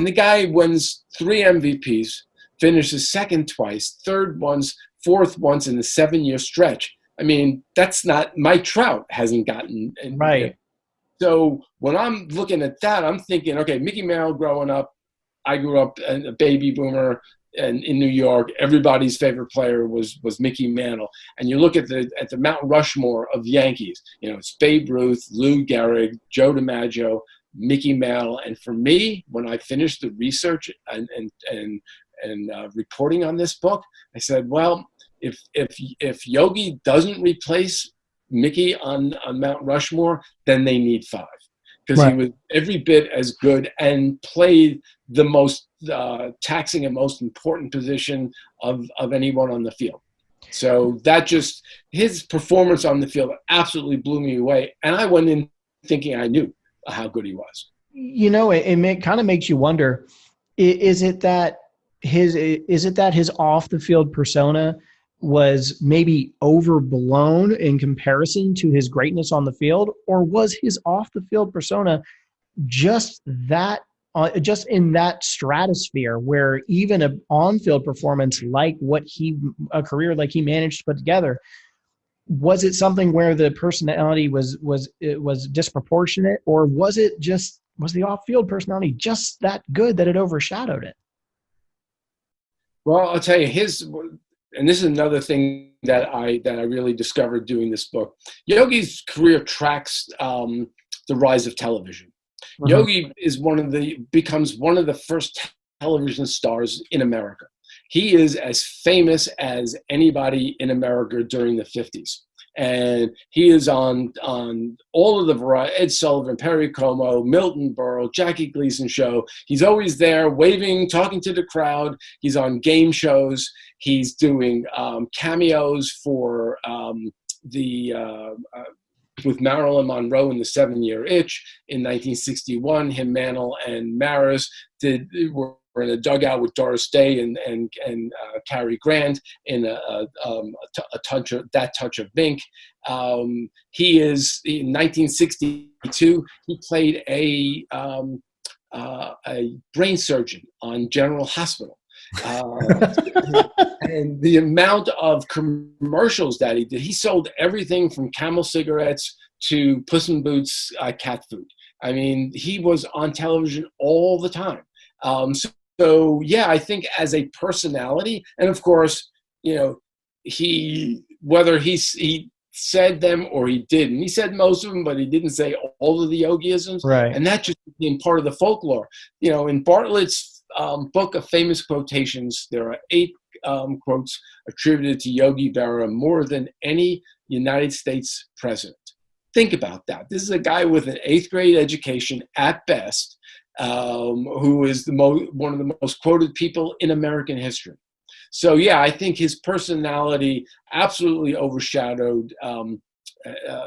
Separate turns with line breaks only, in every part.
And the guy wins 3 MVPs, finishes second twice, third once, fourth once in the 7-year stretch. I mean, that's not, Mike Trout hasn't gotten.
Right.
So when I'm looking at that, I'm thinking, okay, Mickey Mantle growing up, I grew up a baby boomer, and in New York, everybody's favorite player was Mickey Mantle. And you look at the Mount Rushmore of Yankees, it's Babe Ruth, Lou Gehrig, Joe DiMaggio, Mickey Mantle. And for me, when I finished the research and reporting on this book, I said, well, if Yogi doesn't replace Mickey on Mount Rushmore, then they need 5, because he was every bit as good and played the most taxing and most important position of anyone on the field. So that his performance on the field absolutely blew me away, and I went in thinking I knew how good he was.
It kind of makes you wonder: is it that his off the field persona was maybe overblown in comparison to his greatness on the field, or was his off the field persona just in that stratosphere where even an on-field performance like a career like he managed to put together, was it something where the personality was disproportionate, or was the off-field personality just that good that it overshadowed it?
Well, I'll tell you, and this is another thing that I really discovered doing this book. Yogi's career tracks the rise of television. Mm-hmm. Yogi becomes one of the first television stars in America. He is as famous as anybody in America during the 50s. And he is on all of the variety, Ed Sullivan, Perry Como, Milton Berle, Jackie Gleason show. He's always there waving, talking to the crowd. He's on game shows. He's doing cameos for with Marilyn Monroe in The 7-Year Itch in 1961. Him, Mantle, and Maris were in a dugout with Doris Day and Cary Grant in a touch of Bink. He is in 1962. He played a brain surgeon on General Hospital. And the amount of commercials that he did, he sold everything from Camel cigarettes to Puss in Boots cat food. I mean, he was on television all the time. So yeah, I think as a personality, and of course, whether he said them or he didn't. He said most of them, but he didn't say all of the Yogiisms.
Right.
And that just became part of the folklore. In Bartlett's book of famous quotations, there are 8 quotes attributed to Yogi Berra, more than any United States president. Think about that. This is a guy with an 8th grade education at best, who is one of the most quoted people in American history. So yeah, I think his personality absolutely overshadowed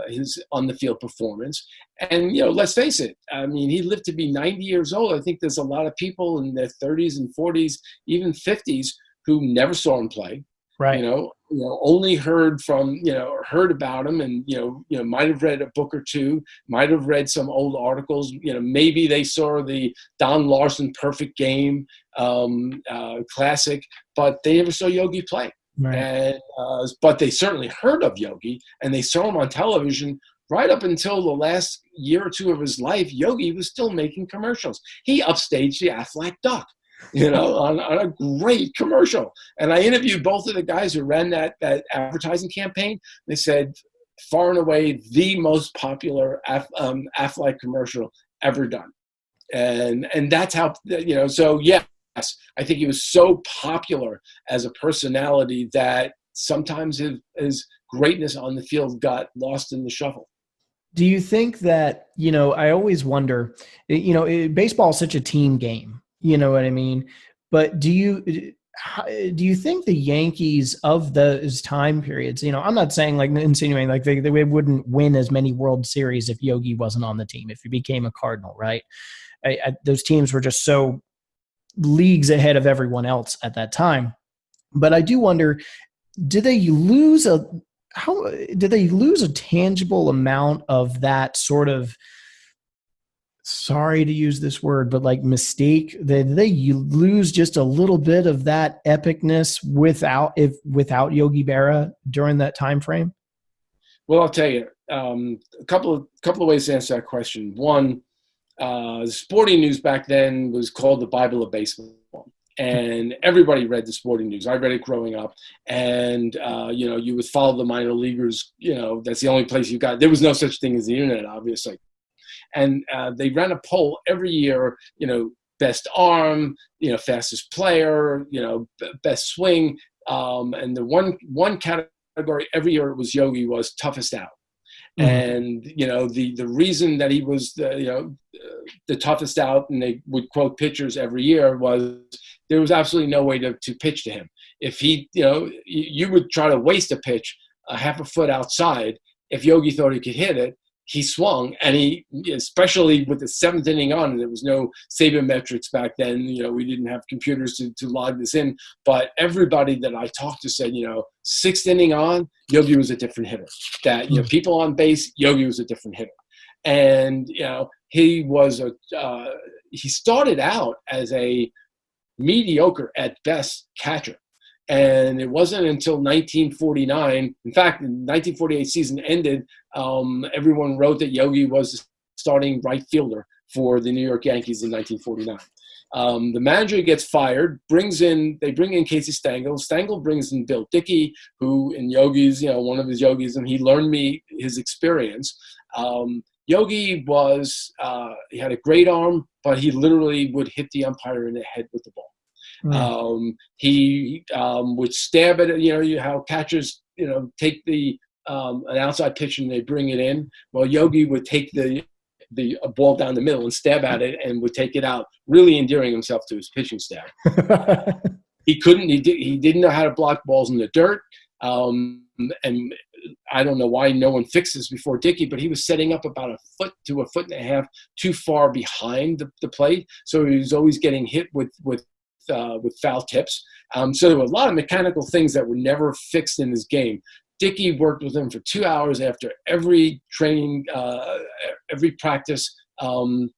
his on-the-field performance. And, let's face it, I mean, he lived to be 90 years old. I think there's a lot of people in their 30s and 40s, even 50s, who never saw him play.
Right.
Only heard about him, and might have read a book or two, might have read some old articles. Maybe they saw the Don Larson Perfect Game classic, but they never saw Yogi play.
Right.
And but they certainly heard of Yogi, and they saw him on television. Right up until the last year or two of his life, Yogi was still making commercials. He upstaged the Aflac Duck. On a great commercial. And I interviewed both of the guys who ran that advertising campaign. They said, far and away, the most popular Aflac commercial ever done. And that's how, so yes, I think he was so popular as a personality that sometimes his greatness on the field got lost in the shuffle.
Do you think that, I always wonder, baseball is such a team game. You know what I mean? But do you think the Yankees of those time periods, I'm not saying insinuating they wouldn't win as many World Series if Yogi wasn't on the team, if he became a Cardinal, right? Those teams were just so leagues ahead of everyone else at that time. But I do wonder, did they lose a tangible amount of that sort of sorry to use this word, but like mistake that you lose just a little bit of that epicness without Yogi Berra during that time frame?
Well, I'll tell you a couple of ways to answer that question. One, the sporting news back then was called the Bible of baseball, and everybody read the sporting news. I read it growing up, and you would follow the minor leaguers. That's the only place you got. There was no such thing as the internet, obviously. And they ran a poll every year, best arm, fastest player, best swing. And the one category every year it was Yogi was toughest out. And, the reason that he was, the toughest out, and they would quote pitchers every year, was there was absolutely no way to pitch to him. If he, you would try to waste a pitch a half a foot outside. If Yogi thought he could hit it, he swung, and he, especially with the seventh inning on, there was no sabermetrics back then. We didn't have computers to log this in, but everybody that I talked to said, sixth inning on, Yogi was a different hitter. That, people on base, Yogi was a different hitter. And, he was he started out as a mediocre at best catcher. And it wasn't until 1949, in fact, the 1948 season ended, everyone wrote that Yogi was the starting right fielder for the New York Yankees in 1949. The manager gets fired, they bring in Casey Stengel. Stengel brings in Bill Dickey, who in Yogi's, one of his Yogis, and he learned me his experience. Yogi he had a great arm, but he literally would hit the umpire in the head with the ball. He would stab at it, how catchers, take an outside pitch and they bring it in. Well, Yogi would take the ball down the middle and stab at it and would take it out, really endearing himself to his pitching staff. He didn't know how to block balls in the dirt. And I don't know why no one fixed this before Dickey, but he was setting up about a foot to a foot and a half too far behind the plate. So he was always getting hit with foul tips. So there were a lot of mechanical things that were never fixed in his game. Dickey worked with him for 2 hours after every training, every practice, 2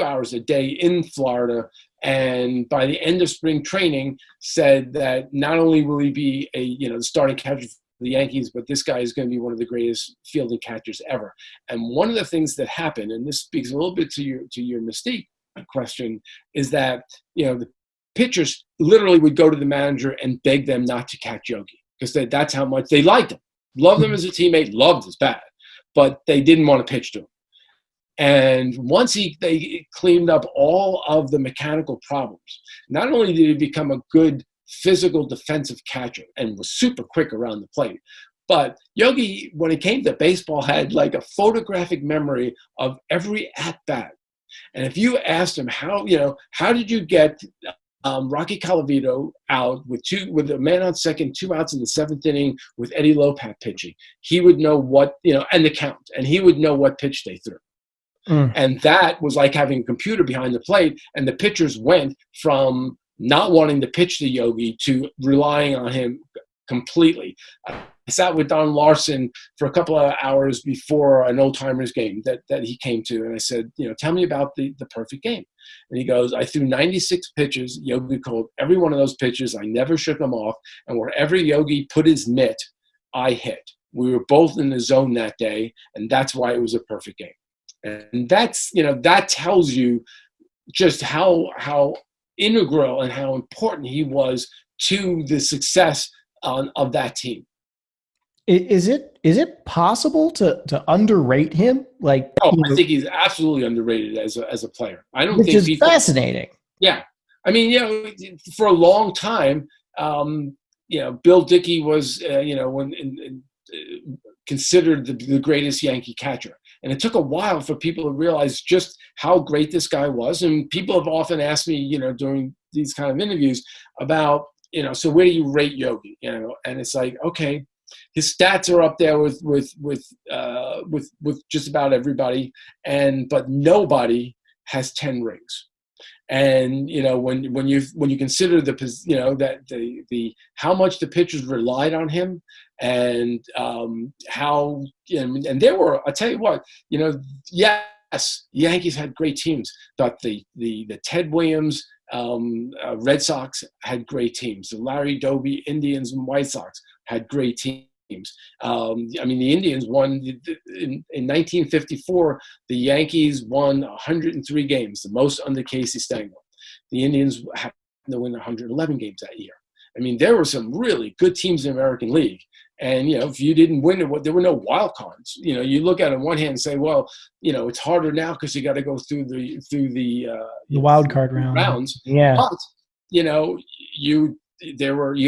hours a day in Florida. And by the end of spring training, said that not only will he be the starting catcher for the Yankees, but this guy is going to be one of the greatest fielding catchers ever. And one of the things that happened, and this speaks a little bit to your Mystique question, is that the pitchers literally would go to the manager and beg them not to catch Yogi, because that's how much they liked him, loved him as a teammate, loved his bat, but they didn't want to pitch to him. And once they cleaned up all of the mechanical problems, not only did he become a good physical defensive catcher and was super quick around the plate, but Yogi, when it came to baseball, had like a photographic memory of every at-bat. And if you asked him how did you get Rocky Colavito out with a man on second, 2 outs in the seventh inning with Eddie Lopat pitching, he would know what, and the count, and he would know what pitch they threw. And that was like having a computer behind the plate, and the pitchers went from not wanting to pitch to Yogi to relying on him completely. I sat with Don Larson for a couple of hours before an old-timers game that he came to, and I said, tell me about the perfect game. And he goes, I threw 96 pitches. Yogi called every one of those pitches. I never shook them off, and wherever Yogi put his mitt, I hit. We were both in the zone that day, and that's why it was a perfect game. And that's, that tells you just how integral and how important he was to the success of that team.
Is it possible to underrate him? I
think he's absolutely underrated as a player. I don't think
which is fascinating.
Yeah, I mean, for a long time, Bill Dickey was, considered the greatest Yankee catcher. And it took a while for people to realize just how great this guy was. And people have often asked me, during these kind of interviews about, so where do you rate Yogi? And it's like, okay, his stats are up there with just about everybody, but nobody has 10 rings. And when you consider that how much the pitchers relied on him, and how and there were, I'll tell you what, yes, Yankees had great teams, but the Ted Williams Red Sox had great teams. The Larry Doby Indians and White Sox had great teams. I mean, the Indians won in 1954. The Yankees won 103 games, the most under Casey Stengel. The Indians happened to win 111 games that year. I mean, there were some really good teams in the American League. And, if you didn't win it, there were no wild cards. You look at it on one hand and say, well, it's harder now because you got to go through the
wild card
rounds.
Yeah.
But, you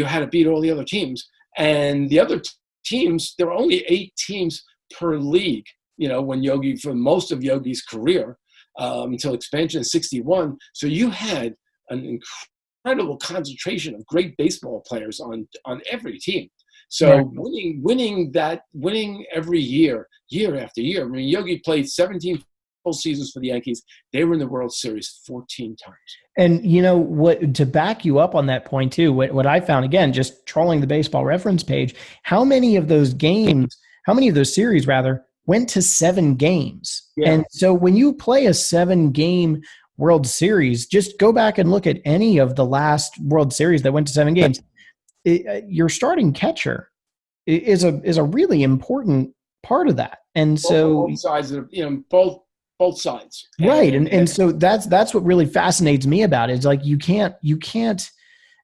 had to beat all the other teams. And the other teams, there were only 8 teams per league, when Yogi, for most of Yogi's career, until expansion in 61. So you had an incredible concentration of great baseball players on every team. So winning every year after year. I mean, Yogi played 17 full seasons for the Yankees. They were in the World Series 14 times.
And what, to back you up on that point too, what I found, again, just trolling the Baseball Reference page, how many of those series rather, went to 7 games? Yeah. And so when you play a 7-game World Series, just go back and look at any of the last World Series that went to 7 games. Your starting catcher is a really important part of that. And
both sides of, both sides.
Right. And so that's what really fascinates me about it. Is like, you can't,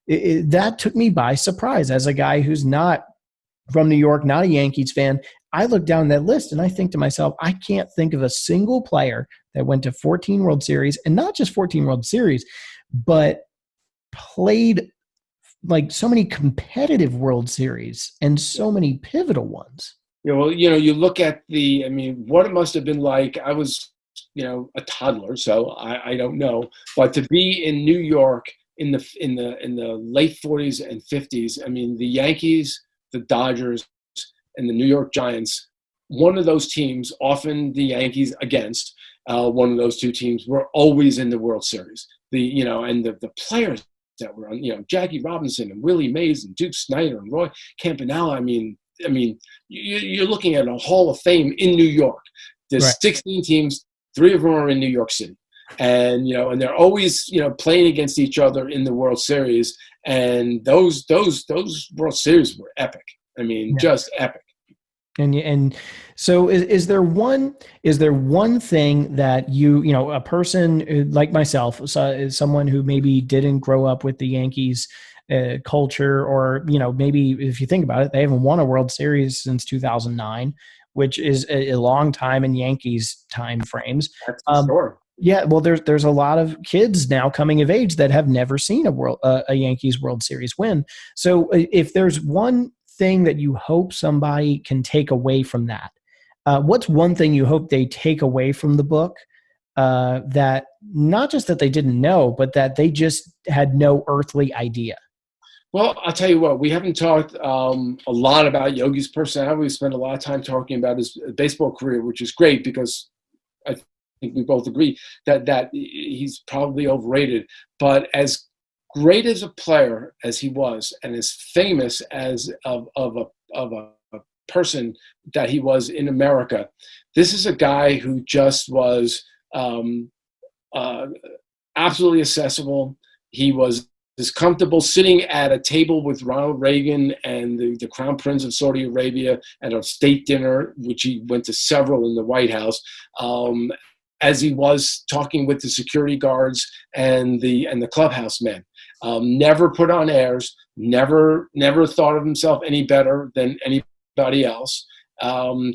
that took me by surprise as a guy who's not from New York, not a Yankees fan. I look down that list and I think to myself, I can't think of a single player that went to 14 World Series, and not just 14 World Series, but played like so many competitive World Series and so many pivotal ones.
You look at what it must have been like. I was, a toddler, so I don't know. But to be in New York in the late 40s and 50s, I mean, the Yankees, the Dodgers, and the New York Giants, one of those teams, often the Yankees against one of those two teams, were always in the World Series. And the players that were on, Jackie Robinson and Willie Mays and Duke Snider and Roy Campanella. I mean, you're looking at a Hall of Fame in New York. There's
right.
16 teams, 3 of them are in New York City, and and they're always playing against each other in the World Series. And those World Series were epic. I mean, just epic.
And so is there one thing that a person like myself, someone who maybe didn't grow up with the Yankees culture, or maybe if you think about it, they haven't won a World Series since 2009, which is a long time in Yankees time frames.
That's sure.
Yeah, well, there's a lot of kids now coming of age that have never seen a Yankees World Series win. So if there's one thing that you hope somebody can take away from that, what's one thing you hope they take away from the book, that not just that they didn't know, but that they just had no earthly idea?
Well, I'll tell you what, we haven't talked a lot about Yogi's personality. We spent a lot of time talking about his baseball career, which is great because I think we both agree that he's probably overrated. But as great as a player as he was, and as famous as of a person that he was in America, this is a guy who just was absolutely accessible. He was as comfortable sitting at a table with Ronald Reagan and the Crown Prince of Saudi Arabia at a state dinner, which he went to several in the White House, as he was talking with the security guards and the clubhouse men. Never put on airs, never thought of himself any better than anybody else.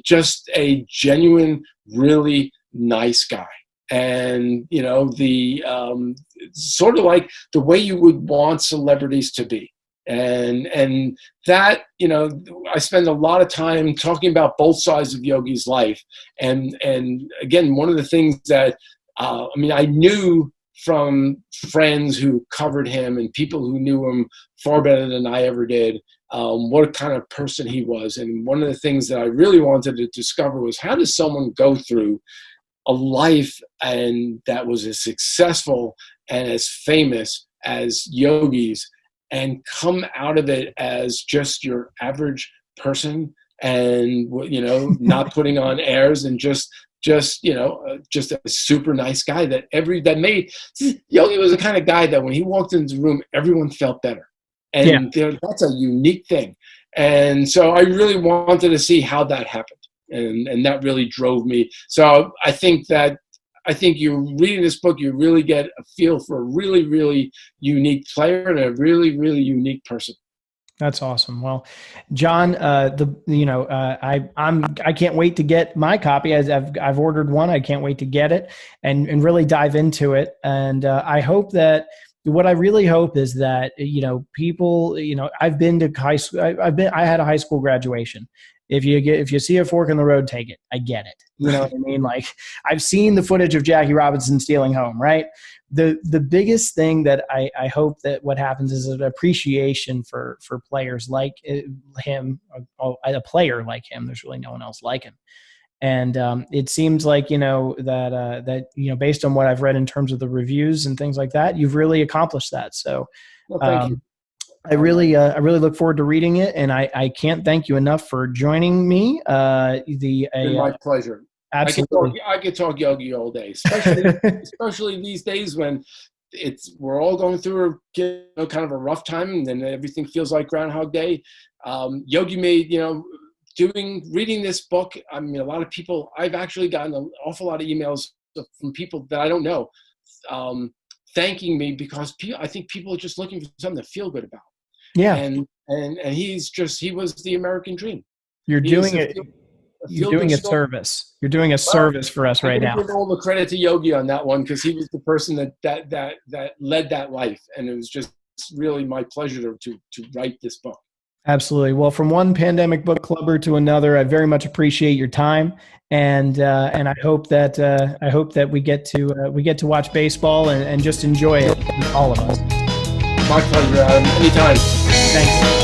Just a genuine, really nice guy. And, sort of like the way you would want celebrities to be. And that, I spend a lot of time talking about both sides of Yogi's life. And again, one of the things that, I knew from friends who covered him and people who knew him far better than I ever did, what kind of person he was. And one of the things that I really wanted to discover was, how does someone go through a life and that was as successful and as famous as Yogi's, and come out of it as just your average person, and not putting on airs and just just, just a super nice guy Yogi was the kind of guy that when he walked into the room, everyone felt better. And that's a unique thing. And so I really wanted to see how that happened. And that really drove me. So I think you reading this book, you really get a feel for a really, really unique player and a really, really unique person.
That's awesome. Well, Jon, I can't wait to get my copy. As I've ordered one. I can't wait to get it and really dive into it. And I hope that what I really hope is that people. I've been to high school. I had a high school graduation. If you see a fork in the road, take it. I get it. You know what I mean? Like, I've seen the footage of Jackie Robinson stealing home, right? The biggest thing that I hope that what happens is an appreciation for players like him, a player like him. There's really no one else like him. And it seems like, that based on what I've read in terms of the reviews and things like that, you've really accomplished that. So
well, thank you.
I really look forward to reading it, and I can't thank you enough for joining me.
My pleasure.
Absolutely.
I could talk Yogi all day, especially these days when we're all going through kind of a rough time, and everything feels like Groundhog Day. Yogi made reading this book. I mean, a lot of people. I've actually gotten an awful lot of emails from people that I don't know, thanking me because I think people are just looking for something to feel good about.
Yeah.
And he was the American dream.
You're doing it. You're doing a service. You're doing a service for us right now.
I give all the credit to Yogi on that one because he was the person that led that life, and it was just really my pleasure to write this book.
Absolutely. Well, from one pandemic book clubber to another, I very much appreciate your time, and I hope that we get to watch baseball and just enjoy it, all of us.
My pleasure, Adam. Anytime.
Thanks.